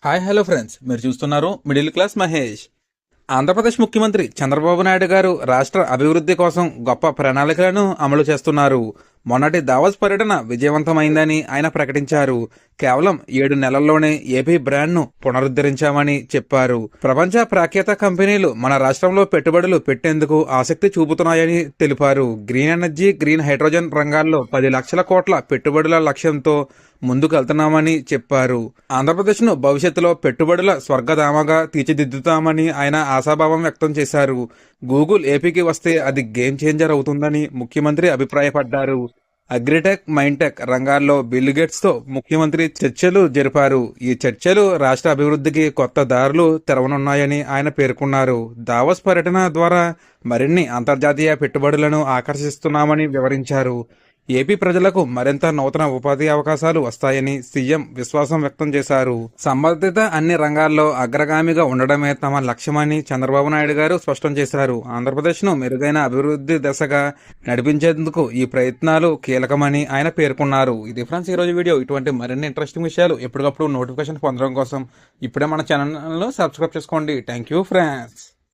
Hi hello friends, మీరు చూస్తున్నారు middle class Mahesh. Andhra Pradesh ముఖ్యమంత్రి చంద్రబాబు నాయుడు గారు రాష్ట్ర అభివృద్ధి కోసం గొప్ప ప్రణాళికలను అమలు చేస్తున్నారు. మొన్నటి దావోస్ పర్యటన విజయవంతమైందని ఆయన ప్రకటించారు. కేవలం 7 నెలల్లోనే ఏపీ బ్రాండ్ను పునరుద్ధరించామని చెప్పారు. ప్రపంచ ప్రఖ్యాత కంపెనీలు మన రాష్ట్రంలో పెట్టుబడులు పెట్టేందుకు ఆసక్తి చూపుతున్నాయని తెలిపారు. గ్రీన్ ఎనర్జీ, గ్రీన్ హైడ్రోజన్ రంగాల్లో 10 లక్షల కోట్ల పెట్టుబడుల లక్ష్యంతో ముందుకు వెళ్తున్నామని చెప్పారు. ఆంధ్రప్రదేశ్ను భవిష్యత్తులో పెట్టుబడుల స్వర్గధామగా తీర్చిదిద్దుతామని ఆయన ఆశాభావం వ్యక్తం చేశారు. గూగుల్ ఏపీకి వస్తే అది గేమ్ చేంజర్ అవుతుందని ముఖ్యమంత్రి అభిప్రాయపడ్డారు. అగ్రిటెక్, మైంటెక్ రంగాల్లో బిల్ గేట్స్తో ముఖ్యమంత్రి చర్చలు జరిపారు. ఈ చర్చలు రాష్ట్ర అభివృద్ధికి కొత్త దారులు తెరవనున్నాయని ఆయన పేర్కొన్నారు. దావోస్ పర్యటన ద్వారా మరిన్ని అంతర్జాతీయ పెట్టుబడులను ఆకర్షిస్తున్నామని వివరించారు. ఏపీ ప్రజలకు మరింత నూతన ఉపాధి అవకాశాలు వస్తాయని సీఎం విశ్వాసం వ్యక్తం చేశారు. సంబంధిత అన్ని రంగాల్లో అగ్రగామిగా ఉండడమే తమ లక్ష్యమని చంద్రబాబు నాయుడు గారు స్పష్టం చేశారు. ఆంధ్రప్రదేశ్ను మెరుగైన అభివృద్ధి దశగా నడిపించేందుకు ఈ ప్రయత్నాలు కీలకమని ఆయన పేర్కొన్నారు. ఇది ఫ్రెండ్స్ ఈరోజు వీడియో. ఇటువంటి మరిన్ని ఇంట్రెస్టింగ్ విషయాలు ఎప్పటికప్పుడు నోటిఫికేషన్ పొందడం కోసం ఇప్పుడే మన ఛానల్ను సబ్స్క్రైబ్ చేసుకోండి. Thank you friends.